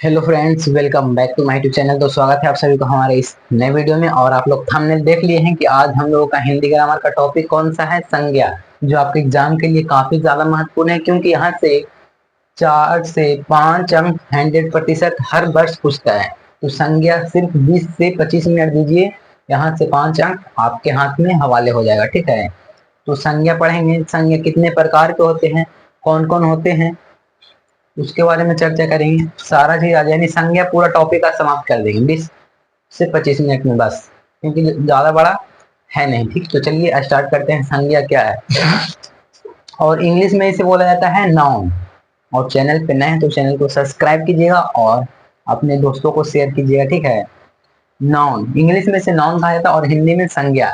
Hello friends, welcome back to my YouTube channel. तो स्वागत है आप सभी को हमारे इस नए वीडियो में। और आप लोग थंबनेल देख लिए हैं कि आज हम लोगों का हिंदी ग्रामर का टॉपिक कौन सा है, संज्ञा, जो आपके एग्जाम के लिए काफी ज्यादा महत्वपूर्ण है, क्योंकि यहाँ से 4 से 5 अंक 100% हर वर्ष पूछता है। तो संज्ञा सिर्फ 20 से 25 मिनट दीजिए, यहाँ से 5 अंक आपके हाथ में हवाले हो जाएगा। ठीक है, तो संज्ञा पढ़ेंगे। संज्ञा कितने प्रकार के होते हैं, कौन कौन होते हैं, उसके बारे में चर्चा करेंगे। सारा चीज आ जाएगी, संज्ञा पूरा टॉपिक का समाप्त कर देंगे 20 से 25 मिनट में बस, क्योंकि ज्यादा बड़ा है नहीं। ठीक, तो चलिए स्टार्ट करते हैं। संज्ञा क्या है, और इंग्लिश में इसे बोला जाता है नाउन। और चैनल पे नए हैं तो चैनल को सब्सक्राइब कीजिएगा और अपने दोस्तों को शेयर कीजिएगा। ठीक है, नाउन इंग्लिश में से नाउन कहा जाता है और हिंदी में संज्ञा।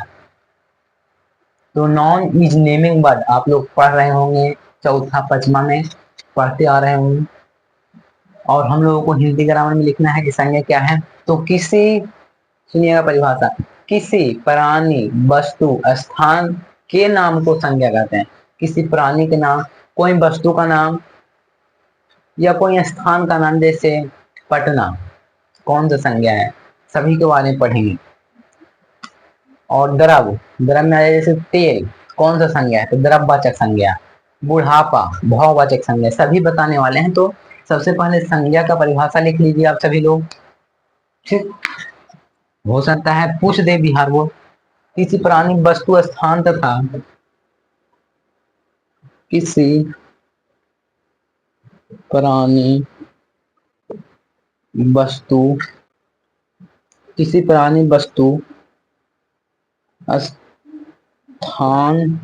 तो नॉन इज नेमिंग वर्ड आप लोग पढ़ रहे होंगे, चौथा पचमा में पढ़ते आ रहे होंगे। और हम लोगों को हिंदी ग्रामर में लिखना है कि संज्ञा क्या है। तो किसी, सुनिएगा परिभाषा, किसी प्राणी, वस्तु, स्थान के नाम को संज्ञा कहते हैं। किसी प्राणी के नाम, कोई वस्तु का नाम, या कोई स्थान का नाम, जैसे पटना, कौन सा संज्ञा है, सभी के बारे में पढ़ेंगे। और द्रव, द्रव में आ जाए जैसे तेल, कौन सा संज्ञा है, तो द्रववाचक संज्ञा। बुढ़ापा, भाववाचक संज्ञा, सभी बताने वाले हैं। तो सबसे पहले संज्ञा का परिभाषा लिख लीजिए आप सभी लोग। ठीक, हो सकता है पूछ दे बिहार बोर्ड। किसी प्राणी, वस्तु, स्थान तथा किसी प्राणी, वस्तु, किसी प्राणी, वस्तु, स्थान,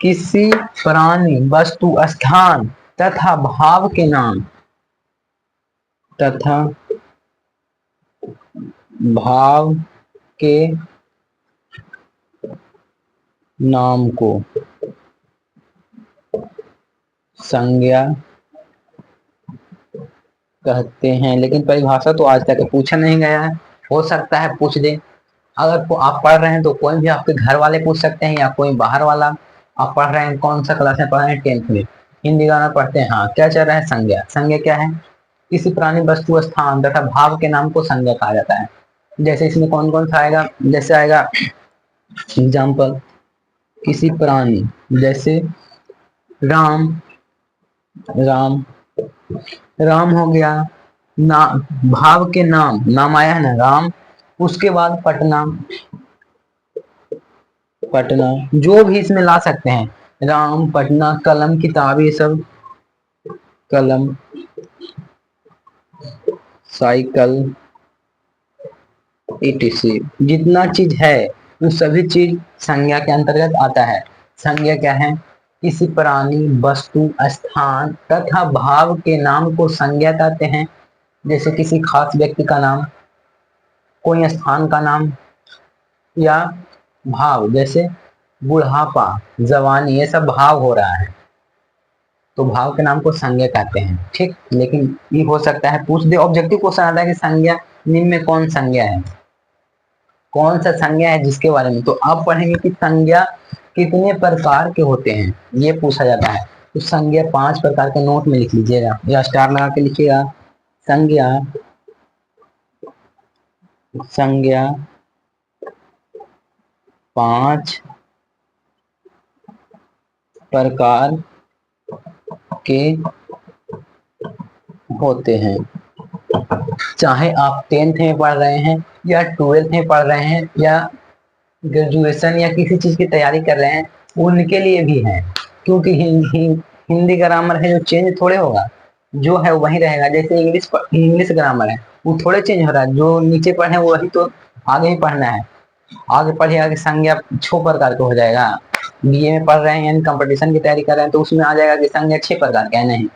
किसी प्राणी, वस्तु, स्थान तथा भाव के नाम, तथा भाव के नाम को संज्ञा कहते हैं। लेकिन परिभाषा तो आज तक पूछा नहीं गया है, हो सकता है पूछ दे। अगर आप पढ़ रहे हैं तो कोई भी आपके घर वाले पूछ सकते हैं, या कोई बाहर वाला। आप पढ़ रहे हैं, कौन सा क्लास में पढ़ रहे हैं, 10th में, हिंदी गाना पढ़ते हैं। हाँ, क्या चल रहा है, संज्ञा। संज्ञा क्या है, किसी प्राणी, वस्तु, स्थान तथा भाव के नाम को संज्ञा कहा जाता है। जैसे इसमें कौन कौन सा आएगा, जैसे आएगा एग्जाम्पल, किसी प्राणी, जैसे राम, राम, राम हो गया। ना, भाव के नाम, नाम आया है ना राम, उसके बाद पटना, पटना, जो भी इसमें ला सकते हैं, राम, पटना, कलम, किताब, ये सब, कलम, साइकिल, ईटीसी, जितना चीज है वो सभी चीज संज्ञा के अंतर्गत आता है। संज्ञा क्या है, किसी प्राणी, वस्तु, स्थान तथा भाव के नाम को संज्ञा कहते हैं। जैसे किसी खास व्यक्ति का नाम, कोई स्थान का नाम, या भाव, जैसे बुढ़ापा, जवानी, ये सब भाव हो रहा है, तो भाव के नाम को संज्ञा कहते हैं। ठीक, लेकिन ये हो सकता है पूछ दे, ऑब्जेक्टिव क्वेश्चन आता है कि संज्ञा निम्न में कौन संज्ञा है, कौन सा संज्ञा है जिसके बारे में। तो आप पढ़ेंगे कि संज्ञा कितने प्रकार के होते हैं, ये पूछा जाता है। तो संज्ञा 5 प्रकार के, नोट में लिख लीजिएगा या स्टार लगा के लिखिएगा। संज्ञा, संज्ञा 5 प्रकार के होते हैं। चाहे आप 10th में पढ़ रहे हैं, या 12th में पढ़ रहे हैं, या ग्रेजुएशन या किसी चीज की तैयारी कर रहे हैं, उनके लिए भी है। क्योंकि हिंदी ग्रामर है जो चेंज थोड़े होगा, जो है वही रहेगा। जैसे इंग्लिश ग्रामर है, वो थोड़े चेंज हो रहा है, जो नीचे पढ़े वही तो आगे ही पढ़ना है। आगे पढ़िएगा कि संज्ञा 6 प्रकार का हो जाएगा। बीए में पढ़ रहे हैं यानी कंपटीशन की तैयारी कर रहे हैं, तो उसमें आ जाएगा कि संज्ञा 6 प्रकार का है। नहीं,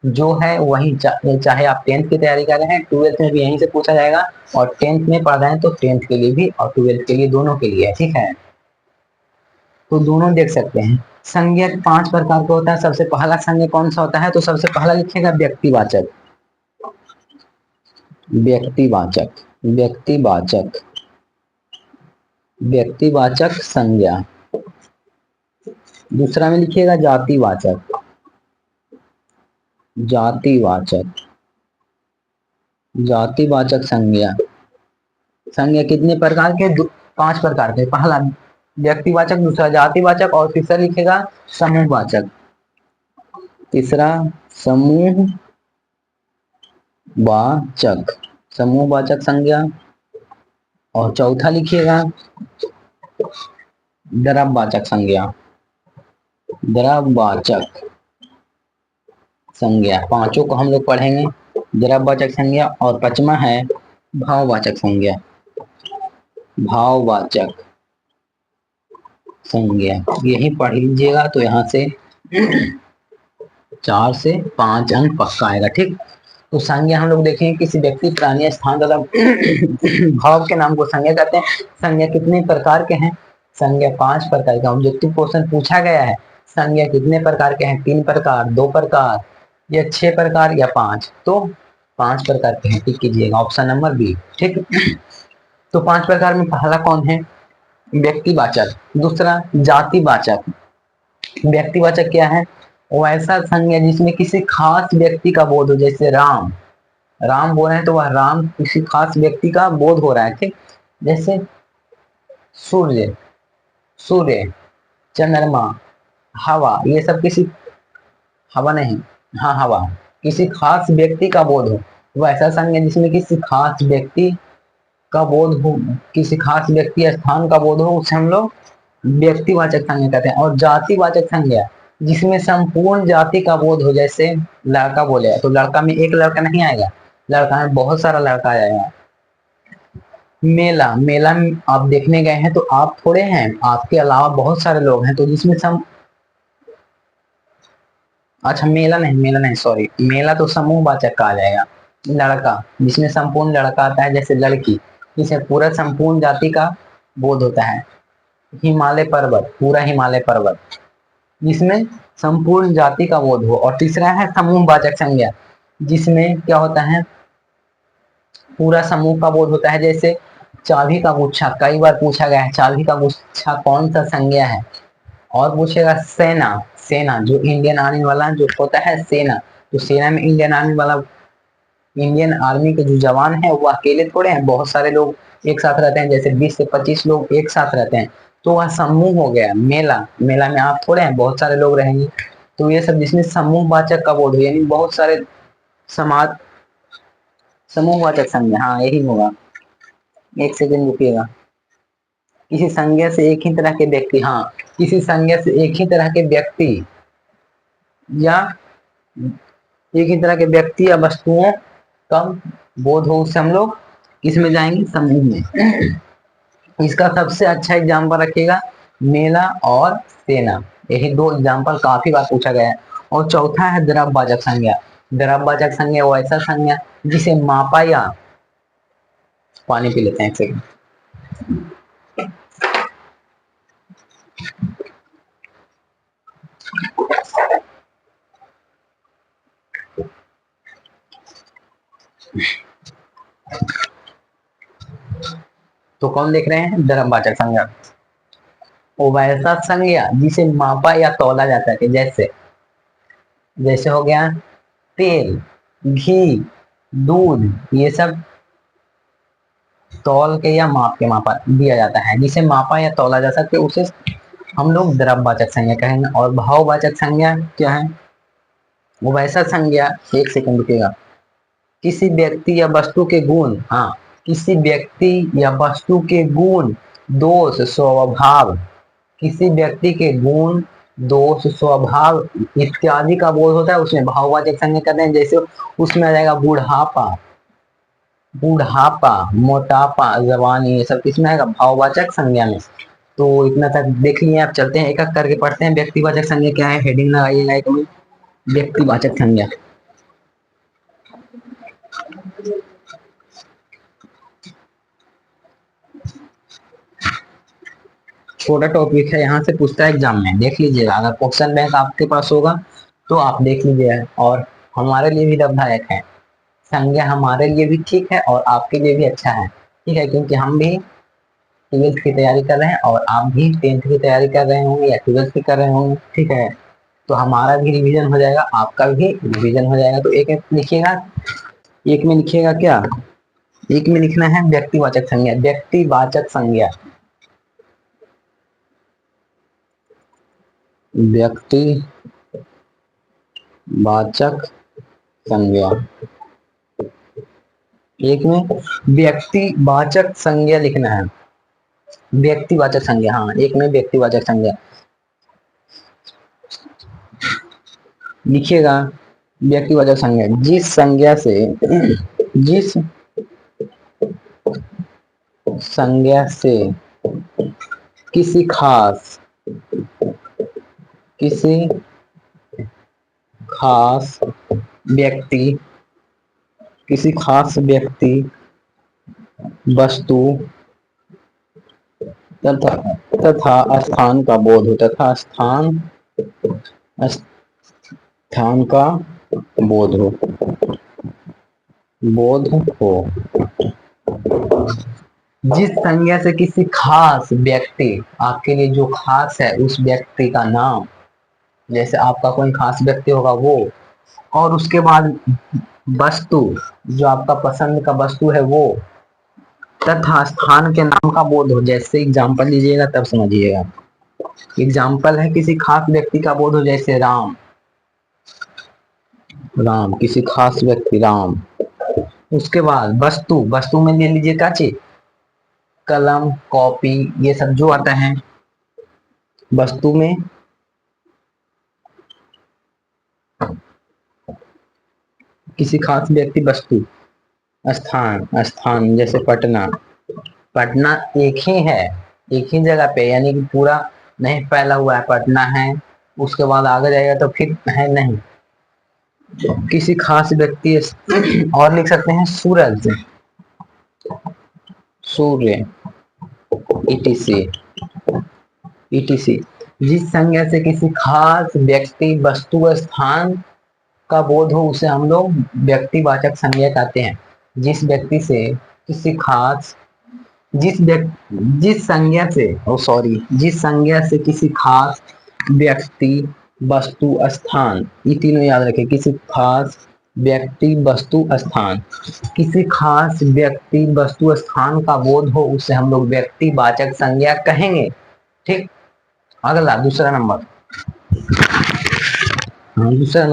जो है वही, चाहे आप 10th की तैयारी कर रहे हैं, 12th में भी यहीं से पूछा जाएगा। और 10th में पढ़ रहे हैं तो 10th के लिए भी और 12th के लिए, दोनों के लिए है। ठीक है, तो दोनों देख सकते हैं। संज्ञा 5 प्रकार का होता है। सबसे पहला संज्ञा कौन सा होता है, तो सबसे पहला लिखिएगा व्यक्तिवाचक, व्यक्तिवाचक, व्यक्तिवाचक, व्यक्तिवाचक संज्ञा। दूसरा में लिखिएगा जातिवाचक, जातिवाचक, जातिवाचक संज्ञा। संज्ञा कितने प्रकार के? 5 प्रकार के। पहला व्यक्तिवाचक, दूसरा जातिवाचक, और तीसरा लिखेगा समूहवाचक। तीसरा समूहवाचक, समूहवाचक संज्ञा। और चौथा लिखिएगा द्रव्यवाचक संज्ञा, द्रव्यवाचक संज्ञा। पांचों को हम लोग पढ़ेंगे, द्रव्यवाचक संज्ञा। और पांचवा है भाववाचक संज्ञा, भाववाचक संज्ञा। यही पढ़ लीजिएगा तो यहाँ से 4 से 5 अंक पक्का आएगा। ठीक, तो संज्ञा हम लोग देखेंगे किसी व्यक्ति, प्राणी, स्थान तथा भाव के नाम को संज्ञा कहते हैं। संज्ञा कितने प्रकार के हैं? संज्ञा 5 प्रकार के। ऑब्जेक्टिव क्वेश्चन पूछा गया है, संज्ञा कितने प्रकार के हैं? 3 प्रकार, 2 प्रकार, या 6 प्रकार, या 5? तो 5 प्रकार के हैं। टिक कीजिएगा ऑप्शन नंबर बी। ठीक, तो 5 प्रकार में पहला कौन है? व्यक्तिवाचक। दूसरा जातिवाचक। व्यक्तिवाचक क्या है? वो ऐसा संज्ञा जिसमें किसी खास व्यक्ति का बोध हो, जैसे राम, राम बोल रहे हैं तो वह राम किसी खास व्यक्ति का बोध हो रहा है। ठीक, जैसे सूर्य, सूर्य, चंद्रमा, हवा, ये सब किसी, हवा नहीं, हाँ हवा, किसी खास व्यक्ति का बोध हो, वह ऐसा संज्ञा जिसमें किसी खास व्यक्ति का बोध हो, किसी खास व्यक्ति स्थान का बोध हो, उसे हम लोग व्यक्तिवाचक संज्ञा कहते हैं। और जातिवाचक संज्ञा जिसमें संपूर्ण जाति का बोध हो, जैसे लड़का बोले तो लड़का में एक लड़का नहीं आएगा, लड़का में बहुत सारा लड़का आएगा। मेला, मेला में आप देखने गए हैं तो आप थोड़े हैं, आपके अलावा बहुत सारे लोग हैं, तो जिसमें अच्छा मेला नहीं, मेला नहीं, सॉरी, मेला तो समूहवाचक का आ जाएगा। लड़का जिसमें संपूर्ण लड़का आता है, जैसे लड़की जिसे पूरा संपूर्ण जाति का बोध होता है। हिमालय पर्वत, पूरा हिमालय पर्वत जिसमें संपूर्ण जाति का बोध हो। और तीसरा है समूहवाचक संज्ञा जिसमें क्या होता है? पूरा समूह का बोध होता है। जैसे चाबी का गुच्छा, कई बार पूछा गया है, चाबी का गुच्छा कौन सा संज्ञा है? और पूछेगा सेना, सेना जो इंडियन आर्मी वाला जो होता है सेना, तो सेना में इंडियन आर्मी वाला, इंडियन आर्मी के जो जवान है वो अकेले थोड़े हैं, बहुत सारे लोग एक साथ रहते हैं, जैसे 20 से 25 लोग एक साथ रहते हैं, तो वह समूह हो गया। मेला, मेला में आप थोड़े हैं, बहुत सारे लोग रहेंगे। तो ये सब जिसमें समूहवाचक का बोध हो, यानी बहुत सारे समाज, समूहवाचक संज्ञा, हाँ यही होगा। एक सेकंड रुकिएगा। किसी संज्ञा से एक ही तरह के व्यक्ति, हाँ किसी संज्ञा से एक ही तरह के व्यक्ति या एक ही तरह के व्यक्ति या वस्तुओं का बोध हो, उससे हम लोग किसमें जाएंगे? समूह में। इसका सबसे अच्छा एग्जाम्पल रखिएगा मेला और सेना, यही 2 एग्जाम्पल काफी बार पूछा गया है। और चौथा है द्रव्यवाचक संज्ञा। द्रव्यवाचक संज्ञा वो ऐसा संज्ञा जिसे मापा या, पानी पी लेते हैं एक सेकंड। तो कौन देख रहे हैं? द्रव्यवाचक संज्ञा वो वैसा संज्ञा जिसे मापा या तौला जाता है। जैसे, जैसे हो गया तेल, घी, दूध, ये सब तौल के या माप के मापा दिया जाता है। जिसे मापा या तौला जा सकते उसे हम लोग द्रव्यवाचक संज्ञा कहेंगे। और भाववाचक संज्ञा क्या है? वो वैसा संज्ञा, एक सेकंड रुकिएगा, किसी व्यक्ति या वस्तु के गुण, हाँ किसी व्यक्ति या वस्तु के गुण, दोष, स्वभाव, किसी व्यक्ति के गुण, दोष, स्वभाव इत्यादि का बोध होता है, उसमें भाववाचक संज्ञा कहते हैं। जैसे उसमें आ जाएगा बुढ़ापा, बुढ़ापा, मोटापा, जवानी, ये सब किसमें आएगा? भाववाचक संज्ञा में। तो इतना तक देख लिए, आप चलते हैं एक एक करके पढ़ते हैं। व्यक्तिवाचक संज्ञा क्या है? हेडिंग लगाइएगा एक में, व्यक्तिवाचक संज्ञा। छोटा टॉपिक है, यहाँ से पूछता है एग्जाम में, देख लीजिएगा। अगर क्वेश्चन बैंक आपके पास होगा तो आप देख लीजिएगा, और हमारे लिए भी लाभदायक है। संज्ञा हमारे लिए भी ठीक है और आपके लिए भी अच्छा है। ठीक है, क्योंकि हम भी 12th की तैयारी कर रहे हैं और आप भी 10th की तैयारी कर रहे होंगे या 12th की कर रहे होंगे। ठीक है, तो हमारा भी रिवीजन हो जाएगा, आपका भी रिवीजन हो जाएगा। तो एक एक लिखिएगा, एक में लिखिएगा क्या, एक में लिखना है व्यक्तिवाचक संज्ञा। व्यक्तिवाचक संज्ञा, व्यक्तिवाचक संज्ञा, एक में व्यक्तिवाचक संज्ञा लिखना है। व्यक्तिवाचक संज्ञा, हाँ एक में व्यक्तिवाचक संज्ञा लिखिएगा। व्यक्तिवाचक संज्ञा, जिस संज्ञा से किसी खास व्यक्ति, किसी खास व्यक्ति, वस्तु तथा स्थान का बोध हो, तथा स्थान का बोध हो, जिस संज्ञा से किसी खास व्यक्ति, आपके लिए जो खास है उस व्यक्ति का नाम, जैसे आपका कोई खास व्यक्ति होगा वो, और उसके बाद वस्तु, जो आपका पसंद का वस्तु है वो, तथा स्थान के नाम का बोध हो। जैसे एग्जाम्पल लीजिएगा तब समझिएगा। एग्जाम्पल है किसी खास व्यक्ति का बोध हो, जैसे राम, किसी खास व्यक्ति राम। उसके बाद वस्तु, वस्तु में ले लीजिए क्या चीज, कलम, कॉपी, ये सब जो आता है वस्तु में। किसी खास व्यक्ति, वस्तु, स्थान जैसे पटना, पटना एक ही है, एक ही जगह पे, यानी कि पूरा नहीं फैला हुआ है, पटना है, उसके बाद आगे जाएगा तो फिर है नहीं। किसी खास व्यक्ति और लिख सकते हैं सूरज, सूर्य, ईटीसी, जिस संज्ञा से किसी खास व्यक्ति, वस्तु, स्थान का बोध हो उसे हम लोग व्यक्तिवाचक संज्ञा कहते हैं। जिस व्यक्ति से किसी खास, जिस संज्ञा से, जिस संज्ञा से किसी खास व्यक्ति, वस्तु, स्थान, ये तीनों याद रखें। किसी खास व्यक्ति, वस्तु, स्थान, किसी खास व्यक्ति, वस्तु, स्थान का बोध हो उसे हम लोग व्यक्तिवाचक संज्ञा कहेंगे। ठीक, अगला दूसरा नंबर। हाँ, दूसरा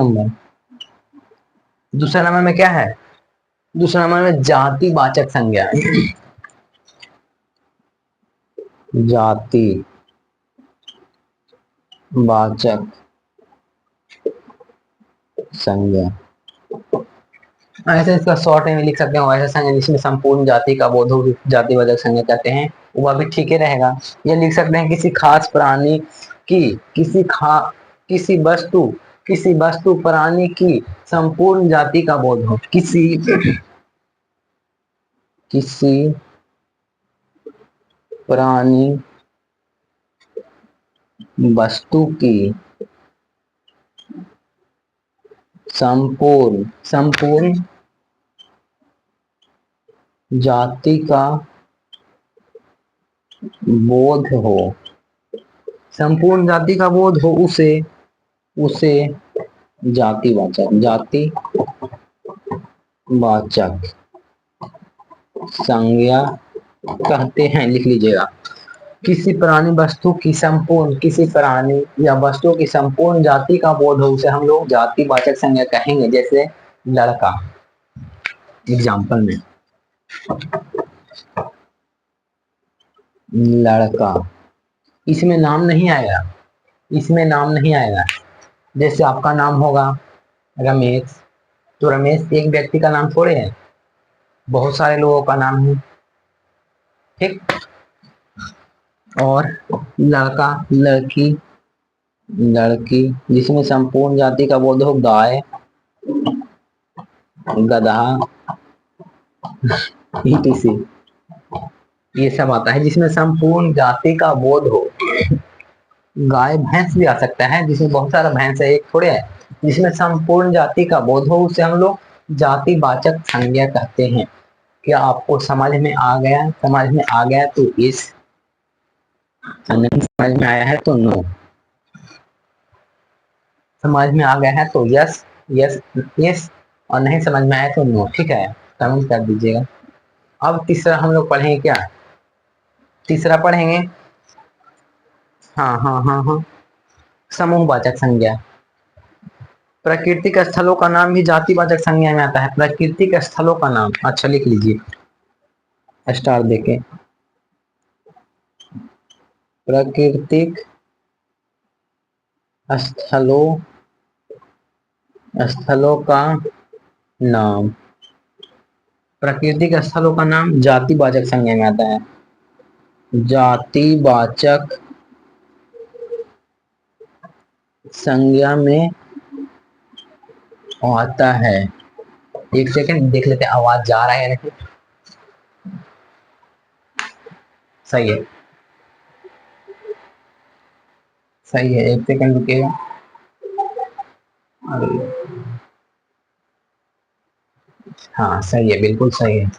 नंबर में क्या है, दूसरा नंबर में जातिवाचक संज्ञा। जातिवाचक संज्ञा, ऐसे इसका शॉर्ट में लिख सकते हो, ऐसा संज्ञा जिसमें संपूर्ण जाति का बोध हो, जातिवाचक संज्ञा कहते हैं। वह भी ठीक ही रहेगा। ये लिख सकते हैं किसी खास प्राणी की, किसी वस्तु प्राणी की संपूर्ण जाति का बोध हो, किसी प्राणी, वस्तु की संपूर्ण जाति का बोध हो, संपूर्ण जाति का बोध हो उसे जातिवाचक संज्ञा कहते हैं। लिख लीजिएगा। किसी प्राणी, वस्तु की संपूर्ण, किसी प्राणी या वस्तु की संपूर्ण जाति का बोध हो उसे हम लोग जातिवाचक संज्ञा कहेंगे। जैसे लड़का, एग्जाम्पल में लड़का, इसमें नाम नहीं आएगा, इसमें नाम नहीं आएगा। जैसे आपका नाम होगा रमेश, तो रमेश एक व्यक्ति का नाम थोड़े है, बहुत सारे लोगों का नाम है। ठीक, और लड़का, लड़की जिसमें संपूर्ण जाति का बोध हो, गाय, गधा, ईटीसी, ये सब आता है जिसमें संपूर्ण जाति का बोध हो। गाय, भैंस भी आ सकता है जिसमें बहुत सारा भैंस है, एक थोड़े है। जिसमें संपूर्ण जाति का बोध हो उसे हम लोग जातिवाचक संज्ञा कहते हैं। क्या आपको समझ में आ गया? समझ में आ गया तो इस, नहीं समझ में आया है तो नो। समझ में आ गया है तो यस यस यस, और नहीं समझ में आया तो नो। ठीक है, कमेंट कर दीजिएगा। अब तीसरा हम लोग पढ़ेंगे क्या? तीसरा पढ़ेंगे, हाँ हाँ हाँ हाँ, समूहवाचक संज्ञा। प्राकृतिक स्थलों का नाम भी जातिवाचक संज्ञा में आता है। प्राकृतिक स्थलों का नाम, अच्छा लिख लीजिए स्टार देके। प्राकृतिक स्थलों, स्थलों का नाम, प्राकृतिक स्थलों का नाम जातिवाचक संज्ञा में आता है। जातिवाचक संज्ञा में आता है। एक सेकंड देख लेते हैं आवाज जा रहा है या नहीं। सही है, सही है, एक सेकंड रुकिएगा। हाँ सही है, बिल्कुल सही है।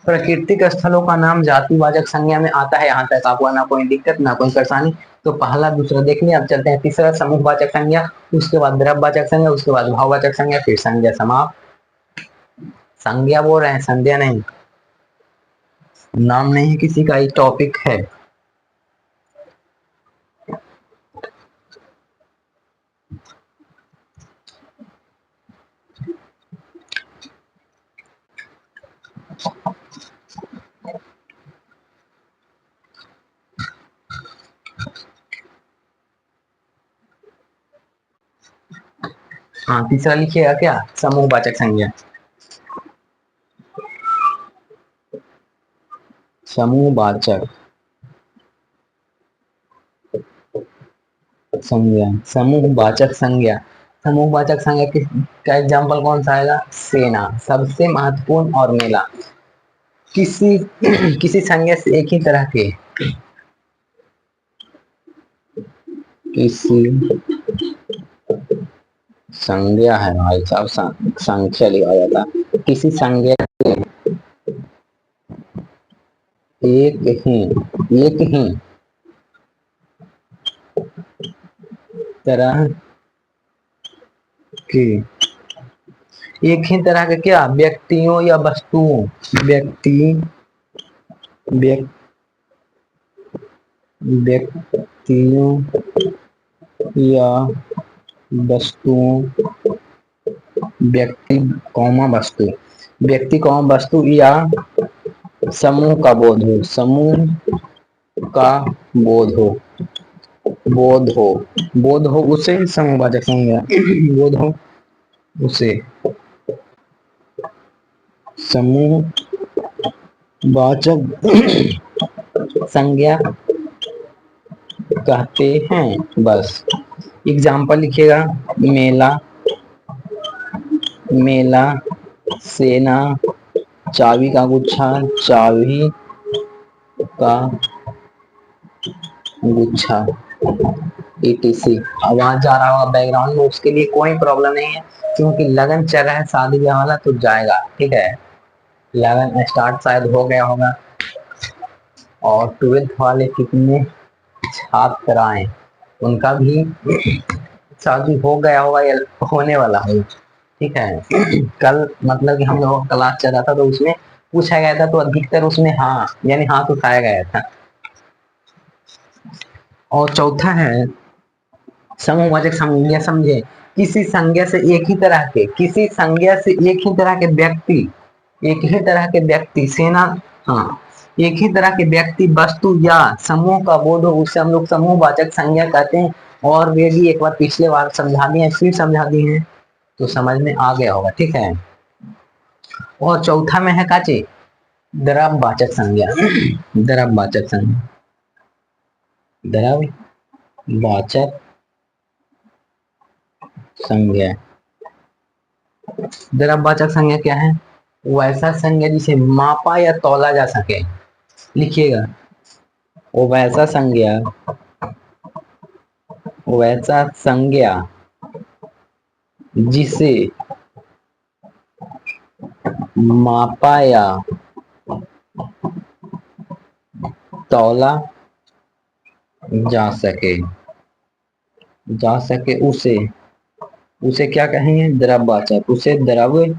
प्राकृतिक स्थलों का नाम जातिवाचक संज्ञा में आता है। यहाँ तक आपको ना कोई दिक्कत ना कोई परेशानी। तो पहला दूसरा देख लिया, अब चलते हैं तीसरा, समूहवाचक संज्ञा, उसके बाद द्रव्यवाचक संज्ञा, उसके बाद भाववाचक संज्ञा, फिर संज्ञा समाप्त। संज्ञा बोल रहे हैं, संज्ञा नहीं, नाम नहीं है किसी का, ये टॉपिक है। हाँ तीसरा लिखिएगा क्या, समूहवाचक संज्ञा। समूहवाचक संज्ञा, समूहवाचक संज्ञा, समूहवाचक संज्ञा का एग्जाम्पल कौन सा आएगा? सेना, सबसे महत्वपूर्ण, और मेला। किसी किसी संज्ञा से एक ही तरह के, किसी संज्ञा है भाई साहब, संख्या लिखा जाता है। किसी संज्ञा एक ही, एक ही तरह के, एक ही तरह के क्या, व्यक्तियों या वस्तुओं, व्यक्ति, व्यक्तियों या वस्तुओं, व्यक्ति कौमा वस्तु, व्यक्ति कौमा वस्तु या समूह का बोध हो, समूह का बोध हो, बोध हो, बोध हो उसे समूहवाचक संज्ञा, बोध हो उसे समूहवाचक संज्ञा कहते हैं। बस एग्जाम्पल लिखिएगा, मेला, मेला, सेना, चाबी का गुच्छा, चाबी का गुच्छा, etc। आवाज जा रहा होगा बैकग्राउंड में, उसके लिए कोई प्रॉब्लम नहीं है, क्योंकि लगन चल रहा है शादी ब्याह वाला, तो जाएगा। ठीक है, लगन स्टार्ट शायद हो गया होगा। और ट्वेल्थ वाले कितने छात्र आए, उनका भी शादी हो गया होगा या होने वाला है। ठीक है, कल मतलब कि हम लोगों का क्लास चल रहा था, तो उसमें पूछा गया था, तो अधिकतर उसमें हाँ यानी हाथ उठाया गया था। और चौथा है समूहवाचक संज्ञा, समझे, किसी संज्ञा से एक ही तरह के, किसी संज्ञा से एक ही तरह के व्यक्ति, एक ही तरह के व्यक्ति, सेना, हाँ, एक ही तरह के व्यक्ति, वस्तु या समूह का बोध हो, उसे हम लोग समूहवाचक संज्ञा कहते हैं। और वे भी एक बार पिछले बार समझा दिए, फिर समझा दिए हैं, तो समझ में आ गया होगा। ठीक है, और चौथा में है काचे, द्रव्यवाचक संज्ञा, द्रव्यवाचक संज्ञा, द्रव्यवाचक संज्ञा, द्रव्यवाचक संज्ञा क्या है? वैसा संज्ञा जिसे मापा या तौला जा सके। लिखिएगा, वो वैसा संज्ञा, वैसा संज्ञा जिसे मापा या तौला जा सके, जा सके उसे उसे क्या कहेंगे? द्रववाचक। उसे द्रववाचक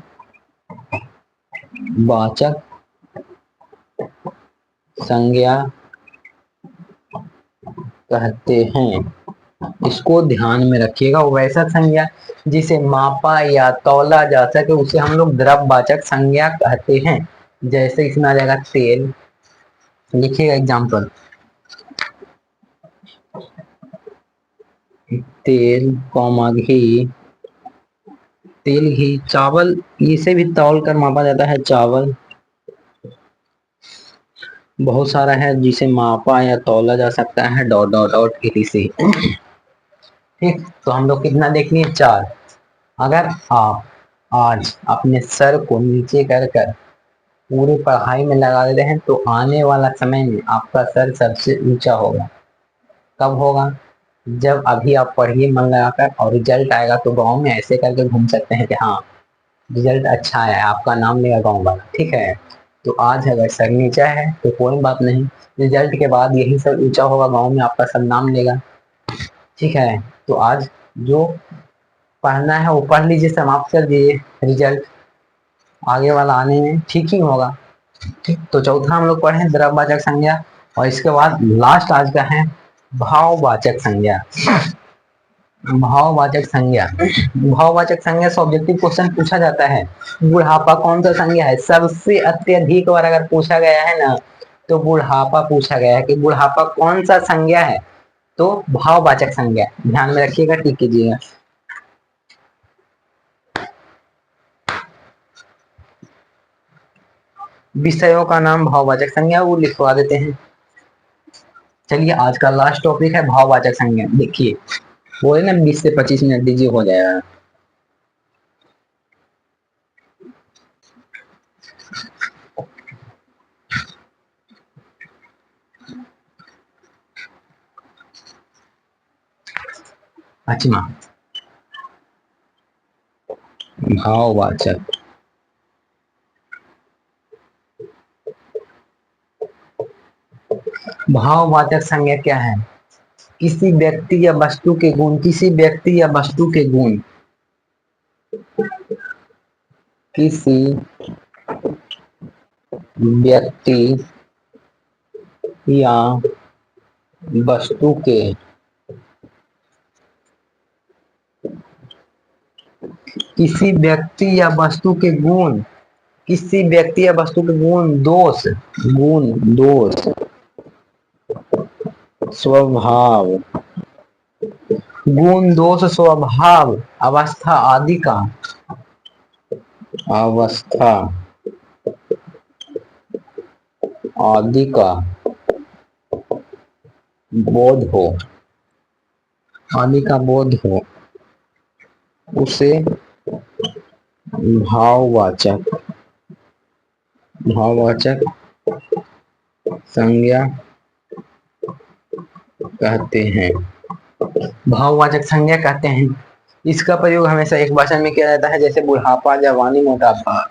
संज्ञा कहते हैं। इसको ध्यान में रखिएगा। वैसा संज्ञा जिसे मापा या तौला जा सके उसे हम लोग द्रववाचक संज्ञा कहते हैं। जैसे इसमें आ जाएगा तेल, लिखिएगा एग्जाम्पल, तेल कौमा घी, तेल घी, चावल, इसे भी तौल कर मापा जाता है, चावल। बहुत सारा है जिसे मापा या तौला जा सकता है, डॉट डॉट डॉट etc। ठीक, तो हम लोग कितना देख लिए? 4। अगर आप आज अपने सर को नीचे कर कर पूरी पढ़ाई में लगा देते हैं तो आने वाला समय में आपका सर सबसे ऊंचा होगा। कब होगा? जब अभी आप पढ़िए मन लगाकर और रिजल्ट आएगा तो गांव में ऐसे करके घूम सकते हैं कि हाँ रिजल्ट अच्छा है, आपका नाम लेगा गांव वाला। ठीक है, तो आज अगर सर नीचा है तो कोई बात नहीं, रिजल्ट के बाद यही सर ऊंचा होगा, गांव में आपका सब नाम लेगा। ठीक है, तो आज जो पढ़ना है वो पढ़ लीजिए, समाप्त कर दीजिए, रिजल्ट आगे वाला आने में ठीक ही होगा। ठीक, तो चौथा हम लोग पढ़े द्रववाचक संज्ञा, और इसके बाद लास्ट आज का है भाववाचक संज्ञा। भाववाचक संज्ञा, भाववाचक संज्ञा से ऑब्जेक्टिव क्वेश्चन पूछा जाता है। बुढ़ापा कौन सा संज्ञा है? सबसे अत्यधिक बार अगर पूछा गया है ना तो बुढ़ापा पूछा गया है कि बुढ़ापा कौन सा संज्ञा है, तो भाववाचक संज्ञा। ध्यान में रखिएगा, टिक कीजिएगा। विषयों का नाम भाववाचक संज्ञा, वो लिखवा देते हैं। चलिए, आज का लास्ट टॉपिक है भाववाचक संज्ञा। देखिए, बोले ना 20 से 25 मिनट दीजिए, हो जाएगा। अच्छा, भाववाचक, भाववाचक संज्ञा क्या है? किसी व्यक्ति या वस्तु के गुण, किसी व्यक्ति या वस्तु के गुण, किसी व्यक्ति या वस्तु के, किसी व्यक्ति या वस्तु के गुण, किसी व्यक्ति या वस्तु के गुण दोष, गुण दोष, स्वभाव, गुण दोष स्वभाव, अवस्था आदि का, अवस्था आदि का बोध हो, आदि का बोध हो, उसे भाववाचक, भाववाचक संज्ञा कहते हैं। भाववाचक संज्ञा कहते हैं। इसका प्रयोग हमेशा एक भाषा में किया जाता है, जैसे बुढ़ापा, जवानी, मोटापा।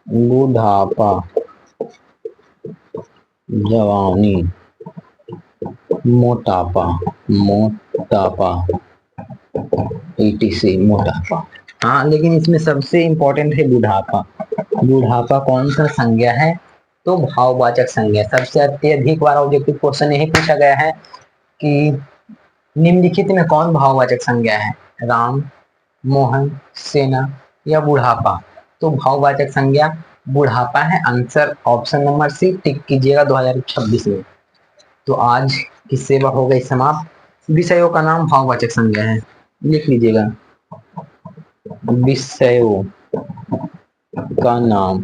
बुढ़ापा, जवानी, मोटापा, मोटापा etc, मोटापा। हाँ, लेकिन इसमें सबसे इंपॉर्टेंट है बुढ़ापा। बुढ़ापा कौन सा संज्ञा है? तो भाववाचक संज्ञा। सबसे अत्यधिक बार ऑब्जेक्टिव क्वेश्चन यही पूछा गया है कि निम्नलिखित में कौन भाववाचक संज्ञा है? राम, मोहन, सेना या बुढ़ापा? तो भाववाचक संज्ञा बुढ़ापा है। आंसर ऑप्शन नंबर सी, टिक कीजिएगा 2026 में। तो आज की सेवा हो गई समाप्त। विषयों का नाम भाववाचक संज्ञा है, लिख लीजिएगा। विषयों का नाम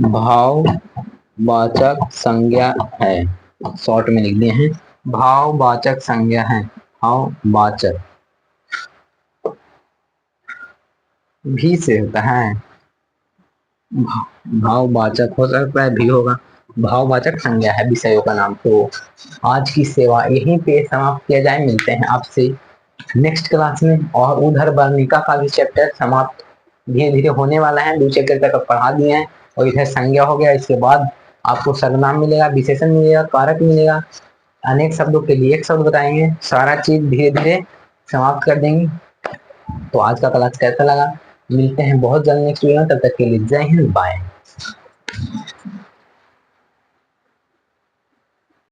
भाववाचक संज्ञा है। शॉर्ट में लिख दिए हैं, भाववाचक संज्ञा है। भाववाचक भी से होता है, भाववाचक हो सकता है, भी होगा। भाववाचक संज्ञा है विषयों का नाम। तो आज की सेवा यहीं पे समाप्त किया जाए। मिलते हैं आपसे नेक्स्ट क्लास में। और उधर वर्णिका का भी चैप्टर समाप्त धीरे धीरे होने वाला है। 2 चैप्टर तक पढ़ा दिए हैं और इधर संज्ञा हो गया। इसके बाद आपको सर्वनाम मिलेगा, विशेषण मिलेगा, कारक मिलेगा, अनेक शब्दों के लिए एक शब्द बताएंगे, सारा चीज धीरे धीरे समाप्त कर देंगे। तो आज का क्लास कैसा लगा? मिलते हैं बहुत जल्द नेक्स्ट वीडियो में, तब तक के लिए जय हिंद, बाय।